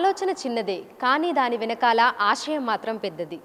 ఆలోచన చిన్నదే కానీ దాని వెనకాల ఆశయం మాత్రం పెద్దది.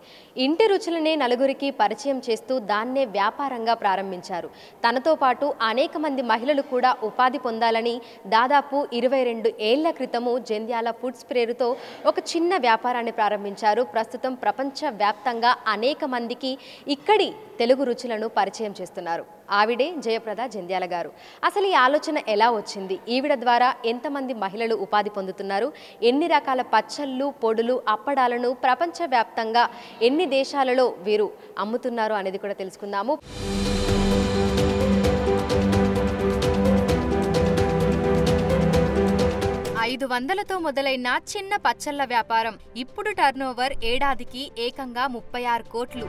ఇంటి రుచులనే నలుగురికి పరిచయం చేస్తూ దాన్నే వ్యాపారంగా ప్రారంభించారు. తనతో పాటు అనేక మంది మహిళలు కూడా ఉపాధి పొందాలని దాదాపు 22 ఏళ్ల క్రితము జంధ్యాల ఫుడ్స్ పేరుతో ఒక చిన్న వ్యాపారాన్ని ప్రారంభించారు. ప్రస్తుతం ప్రపంచ వ్యాప్తంగా అనేక మందికి ఇక్కడి తెలుగు రుచులను పరిచయం చేస్తున్నారు. ఆవిడే జయప్రద జంధ్యాల గారు. అసలు ఈ ఆలోచన ఎలా వచ్చింది? ఈవిడ ద్వారా ఎంతమంది మహిళలు ఉపాధి పొందుతున్నారు? ఎన్ని రకాల పచ్చళ్ళు, పొడులు, అప్పడాలను ప్రపంచవ్యాప్తంగా ఎన్ని దేశాలలో వీరు అమ్ముతున్నారు అనేది కూడా తెలుసుకుందాము. 500తో మొదలైన చిన్న పచ్చళ్ళ వ్యాపారం ఇప్పుడు టర్నోవర్ ఏడాదికి ఏకంగా 36 కోట్లు.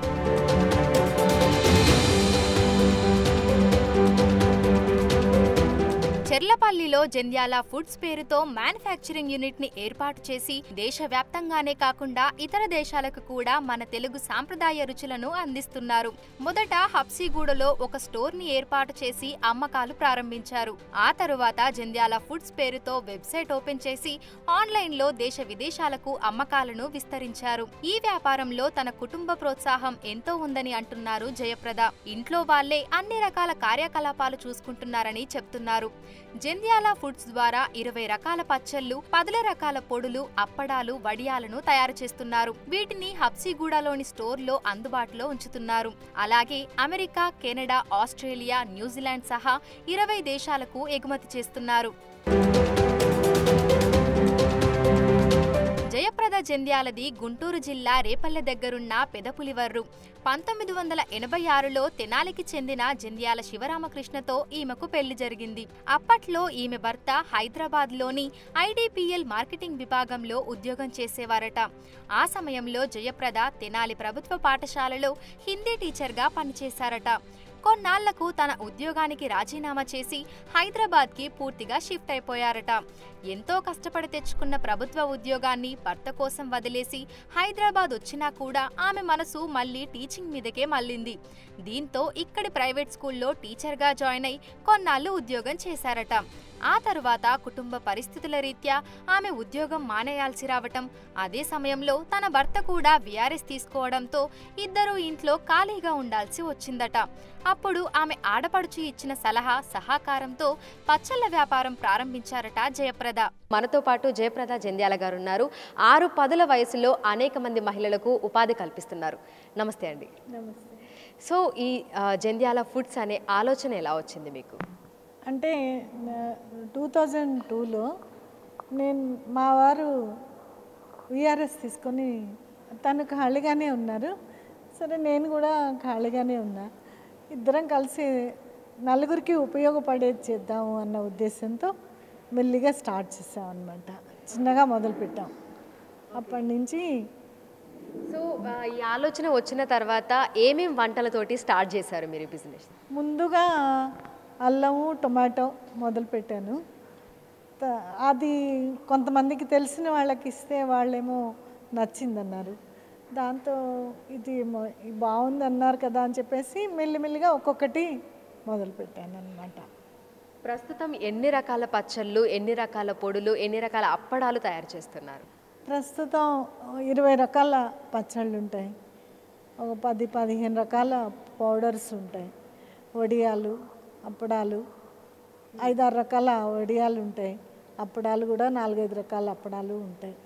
చెర్లపల్లిలో జంధ్యాల ఫుడ్స్ పేరుతో మ్యానుఫ్యాక్చరింగ్ యూనిట్ ని ఏర్పాటు చేసి దేశవ్యాప్తంగానే కాకుండా ఇతర దేశాలకు కూడా మన తెలుగు సాంప్రదాయ రుచులను అందిస్తున్నారు. మొదట హబ్సిగూడలో ఒక స్టోర్ ని ఏర్పాటు చేసి అమ్మకాలు ప్రారంభించారు. ఆ తరువాత జంధ్యాల ఫుడ్స్ పేరుతో వెబ్సైట్ ఓపెన్ చేసి ఆన్లైన్ లో దేశ విదేశాలకు అమ్మకాలను విస్తరించారు. ఈ వ్యాపారంలో తన కుటుంబ ప్రోత్సాహం ఎంతో ఉందని అంటున్నారు జయప్రద. ఇంట్లో వాళ్లే అన్ని రకాల కార్యకలాపాలు చూసుకుంటున్నారని చెప్తున్నారు. జంధ్యాల ఫుడ్స్ ద్వారా 20 రకాల పచ్చళ్ళు, 10 రకాల పొడులు, అప్పడాలు, వడియాలను తయారు చేస్తున్నారు. వీటిని హబ్సిగూడలోని స్టోర్లో అందుబాటులో ఉంచుతున్నారు. అలాగే అమెరికా, కెనడా, ఆస్ట్రేలియా, న్యూజిలాండ్ సహా 20 దేశాలకు ఎగుమతి చేస్తున్నారు. జయప్రద జంధ్యాలది గుంటూరు జిల్లా రేపల్లె దగ్గరున్న పెదపులివర్రు. 1986లో తెనాలికి చెందిన జంధ్యాల శివరామకృష్ణతో ఈమెకు పెళ్లి జరిగింది. అప్పట్లో ఈమె భర్త హైదరాబాద్లోని ఐడిపిఎల్ మార్కెటింగ్ విభాగంలో ఉద్యోగం చేసేవారట. ఆ సమయంలో జయప్రద తెనాలి ప్రభుత్వ పాఠశాలలో హిందీ టీచర్గా పనిచేశారట. కొన్నాళ్లకు తన ఉద్యోగానికి రాజీనామా చేసి హైదరాబాద్కి పూర్తిగా షిఫ్ట్ అయిపోయారట. ఎంతో కష్టపడి తెచ్చుకున్న ప్రభుత్వ ఉద్యోగాన్ని భర్త కోసం వదిలేసి హైదరాబాద్ వచ్చినా కూడా ఆమె మనసు మళ్లీ టీచింగ్ మీదకే మళ్లింది. దీంతో ఇక్కడి ప్రైవేట్ స్కూల్లో టీచర్గా జాయిన్ అయి కొన్నాళ్లు ఉద్యోగం చేశారట. ఆ తరువాత కుటుంబ పరిస్థితుల రీత్యా ఆమె ఉద్యోగం మానేయాల్సి రావటం, అదే సమయంలో తన భర్త కూడా విఆర్ఎస్ తీసుకోవడంతో ఇద్దరూ ఇంట్లో ఖాళీగా ఉండాల్సి వచ్చిందట. అప్పుడు ఆమె ఆడపడుచు ఇచ్చిన సలహా సహకారంతో పచ్చళ్ళ వ్యాపారం ప్రారంభించారట జయప్రద. మనతో పాటు జయప్రద జంధ్యాల గారు ఉన్నారు. 6-10 వయసులో అనేక మంది మహిళలకు ఉపాధి కల్పిస్తున్నారు. నమస్తే అండి. నమస్తే. సో ఈ జంధ్యాల ఫుడ్స్ అనే ఆలోచన ఎలా వచ్చింది మీకు? అంటే 2002లో మా వారు విఆర్ఎస్ తీసుకొని తను ఖాళీగానే ఉన్నారు. సరే నేను కూడా ఖాళీగానే ఉన్నా. ఇద్దరం కలిసి నలుగురికి ఉపయోగపడేది చేద్దాము అన్న ఉద్దేశంతో మెల్లిగా స్టార్ట్ చేసాం అన్నమాట. చిన్నగా మొదలుపెట్టాం. అప్పటి నుంచి సో ఈ ఆలోచన వచ్చిన తర్వాత ఏమేం వంటలతోటి స్టార్ట్ చేశారు మీరు బిజినెస్? ముందుగా అల్లము, టొమాటో మొదలుపెట్టాను. అది కొంతమందికి తెలిసిన వాళ్ళకి ఇస్తే వాళ్ళేమో నచ్చిందన్నారు. దాంతో ఇది బాగుంది అన్నారు కదా అని చెప్పేసి మెల్లిమెల్లిగా ఒక్కొక్కటి మొదలుపెట్టాను అన్నమాట. ప్రస్తుతం ఎన్ని రకాల పచ్చళ్ళు, ఎన్ని రకాల పొడులు, ఎన్ని రకాల అప్పడాలు తయారు చేస్తున్నారు? ప్రస్తుతం 20 రకాల పచ్చళ్ళు ఉంటాయి. ఒక 10-15 రకాల పౌడర్స్ ఉంటాయి. వడియాలు, అప్పడాలు 5-6 రకాల వడియాలు ఉంటాయి. అప్పడాలు కూడా 4-5 రకాల అప్పడాలు ఉంటాయి.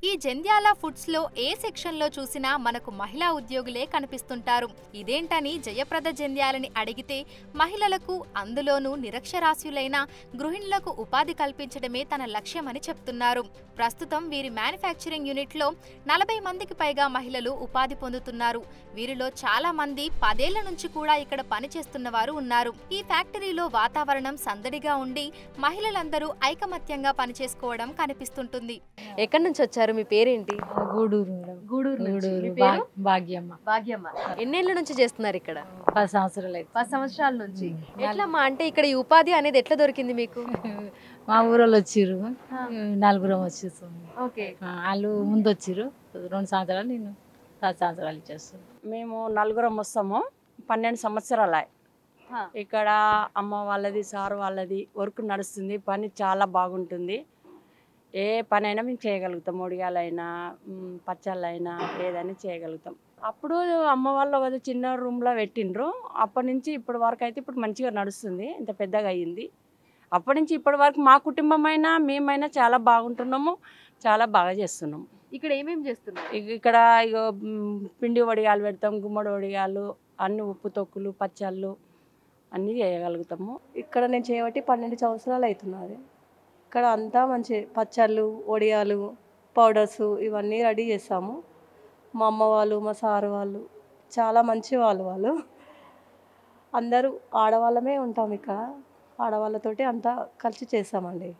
ఈ జంధ్యాల ఫుడ్స్ లో ఏ సెక్షన్ లో చూసినా మనకు మహిళా ఉద్యోగులే కనిపిస్తుంటారు. ఇదేంటని జయప్రద జంధ్యాలని అడిగితే మహిళలకు, అందులోనూ నిరక్షరాస్యులైన గృహిణులకు ఉపాధి కల్పించడమే తన లక్ష్యమని చెప్తున్నారు. ప్రస్తుతం వీరి మ్యానుఫ్యాక్చరింగ్ యూనిట్ లో 40 మందికి పైగా మహిళలు ఉపాధి పొందుతున్నారు. వీరిలో చాలా మంది 10 ఏళ్ల నుంచి కూడా ఇక్కడ పనిచేస్తున్న వారు ఉన్నారు. ఈ ఫ్యాక్టరీలో వాతావరణం సందడిగా ఉండి మహిళలందరూ ఐకమత్యంగా పనిచేసుకోవడం కనిపిస్తుంటుంది. ఎక్కడి నుంచి వచ్చారు? మీ పేరేంటి? గూడూరు మేడం. గూడూరు. భాగ్యమ్మ. భాగ్యమ్మ. ఎన్నేళ్ల నుంచి చేస్తున్నారు ఇక్కడ? 10 సంవత్సరాలు అయితే. 10 సంవత్సరాల నుంచి. ఎట్లమ్మా, అంటే ఇక్కడ ఈ ఉపాధి అనేది ఎట్లా దొరికింది మీకు? మా ఊరోళ్ళు వచ్చిర్రు, 4 వచ్చేసాం. ఓకే. వాళ్ళు ముందు వచ్చిర్రు 2 సంవత్సరాలు, నేను 10 సంవత్సరాలు ఇచ్చేస్తాను. మేము 4 వస్తాము. 12 సంవత్సరాలు ఇక్కడ అమ్మ వాళ్ళది, సార్ వాళ్ళది వర్క్ నడుస్తుంది. పని చాలా బాగుంటుంది. ఏ పనైనా మేము చేయగలుగుతాం. ఒడియాలైనా పచ్చళ్ళైనా ఏదైనా చేయగలుగుతాం. అప్పుడు అమ్మ వాళ్ళు ఒక చిన్న రూమ్లో పెట్టిండ్రు. అప్పటి నుంచి ఇప్పటి వరకు అయితే ఇప్పుడు మంచిగా నడుస్తుంది. ఇంత పెద్దగా అయ్యింది. అప్పటి నుంచి ఇప్పటి వరకు మా కుటుంబమైనా మేమైనా చాలా బాగుంటున్నాము, చాలా బాగా చేస్తున్నాము. ఇక్కడ ఏమేమి చేస్తున్నారు? ఇక్కడ ఇగో పిండి వడియాలు పెడతాం, గుమ్మడి వడియాలు, అన్ని ఉప్పు తొక్కులు, పచ్చళ్ళు అన్నీ చేయగలుగుతాము. ఇక్కడ నేను చేయబట్టి 12 సంవత్సరాలు అవుతున్నది. ఇక్కడ అంతా మంచి పచ్చళ్ళు, వడియాలు, పౌడర్స్ ఇవన్నీ రెడీ చేస్తాము. మా అమ్మ వాళ్ళు, మా సారు వాళ్ళు చాలా మంచి వాళ్ళు. అందరూ ఆడవాళ్ళమే ఉంటాం ఇక్కడ. ఆడవాళ్ళతోటి అంతా కలిసి చేస్తామండి.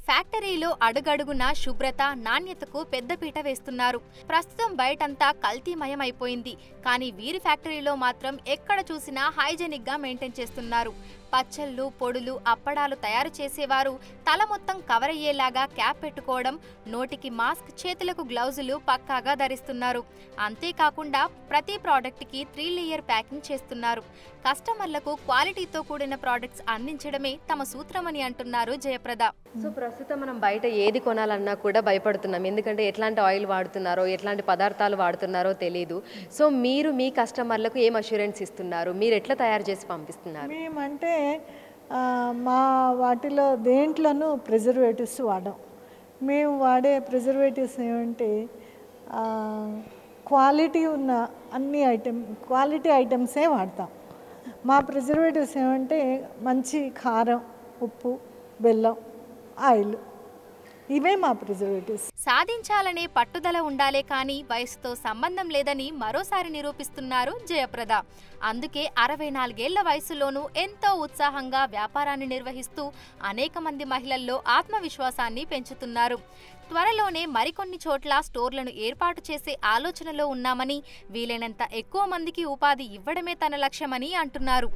ఫ్యాక్టరీలో అడుగడుగునా శుభ్రత, నాణ్యతకు పెద్దపీట వేస్తున్నారు. ప్రస్తుతం బయటంతా కల్తీమయం అయిపోయింది. కానీ వీరి ఫ్యాక్టరీలో మాత్రం ఎక్కడ చూసినా హైజెనిక్ గా మెయింటైన్ చేస్తున్నారు. పచ్చళ్ళు, పొడులు, అప్పడాలు తయారు చేసేవారు తల మొత్తం కవర్ అయ్యేలాగా క్యాప్ పెట్టుకోవడం, నోటికి మాస్క్, చేతులకు గ్లౌజులు పక్కాగా ధరిస్తున్నారు. అంతేకాకుండా ప్రతి ప్రోడక్ట్ కి 3 లేయర్ ప్యాకింగ్ చేస్తున్నారు. కస్టమర్లకు క్వాలిటీతో కూడిన ప్రోడక్ట్స్ అందించడమే తమ సూత్రమని అంటున్నారు జయప్రద. సో ప్రస్తుతం మనం బయట ఏది కొనాలన్నా కూడా భయపడుతున్నాం. ఎందుకంటే ఎట్లాంటి ఆయిల్ వాడుతున్నారో, ఎట్లాంటి పదార్థాలు వాడుతున్నారో తెలియదు. సో మీరు మీ కస్టమర్లకు ఏం అష్యూరెన్స్ ఇస్తున్నారు? మీరు ఎట్లా తయారు చేసి పంపిస్తున్నారు? మేమంటే మా వాటిలో దేంట్లోనూ ప్రిజర్వేటివ్స్ వాడాం. మేము వాడే ప్రిజర్వేటివ్స్ ఏమంటే క్వాలిటీ ఉన్న అన్ని క్వాలిటీ ఐటమ్సే వాడతాం. మా ప్రిజర్వేటివ్స్ ఏమంటే మంచి కారం, ఉప్పు, బెల్లం, ఆయిల్, ఇవే మా ప్రిజర్వేటివ్స్. సాధించాలనే పట్టుదల ఉండాలే కానీ వయసుతో సంబంధం లేదని మరోసారి నిరూపిస్తున్నారు జయప్రద. అందుకే 64 ఏళ్ల వయసులోనూ ఎంతో ఉత్సాహంగా వ్యాపారాన్ని నిర్వహిస్తూ అనేక మంది మహిళల్లో ఆత్మవిశ్వాసాన్ని పెంచుతున్నారు. త్వరలోనే మరికొన్ని చోట్ల స్టోర్లను ఏర్పాటు చేసే ఆలోచనలో ఉన్నామని, వీలైనంత ఎక్కువ మందికి ఉపాధి ఇవ్వడమే తన లక్ష్యమని అంటున్నారు.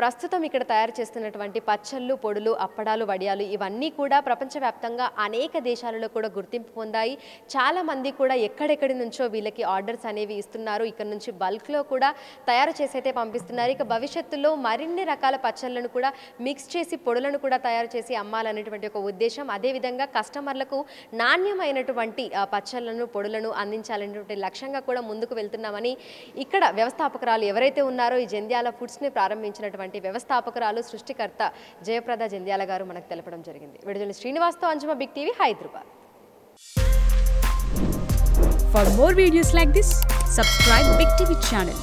ప్రస్తుతం ఇక్కడ తయారు చేస్తున్నటువంటి పచ్చళ్ళు, పొడులు, అప్పడాలు, వడియాలు ఇవన్నీ కూడా ప్రపంచవ్యాప్తంగా అనేక దేశాలలో కూడా గుర్తింపు పొందాయి. చాలా మంది కూడా ఎక్కడెక్కడి నుంచో వీళ్ళకి ఆర్డర్స్ అనేవి ఇస్తున్నారు. ఇక్కడ నుంచి బల్క్లో కూడా తయారు చేసి అయితే పంపిస్తున్నారు. ఇక భవిష్యత్తులో మరిన్ని రకాల పచ్చళ్ళను కూడా మిక్స్ చేసి పొడులను కూడా తయారు చేసి అమ్మాలనేటువంటి ఒక ఉద్దేశం. అదేవిధంగా కస్టమర్లకు నాణ్యమైనటువంటి పచ్చళ్ళను, పొడులను అందించాలనేటువంటి లక్ష్యంగా కూడా ముందుకు వెళ్తున్నామని ఇక్కడ వ్యవస్థాపకురాలు ఎవరైతే ఉన్నారో ఈ జంధ్యాల ఫుడ్స్ని ప్రారంభించినటువంటి వ్యవస్థాపకురాలు, సృష్టికర్త జయప్రద జంధ్యాల గారు మనకు తెలపడం జరిగింది. విడుదల శ్రీనివాస్తో Anjuma, big TV, Hyderabad. For more videos like this, subscribe Big TV channel.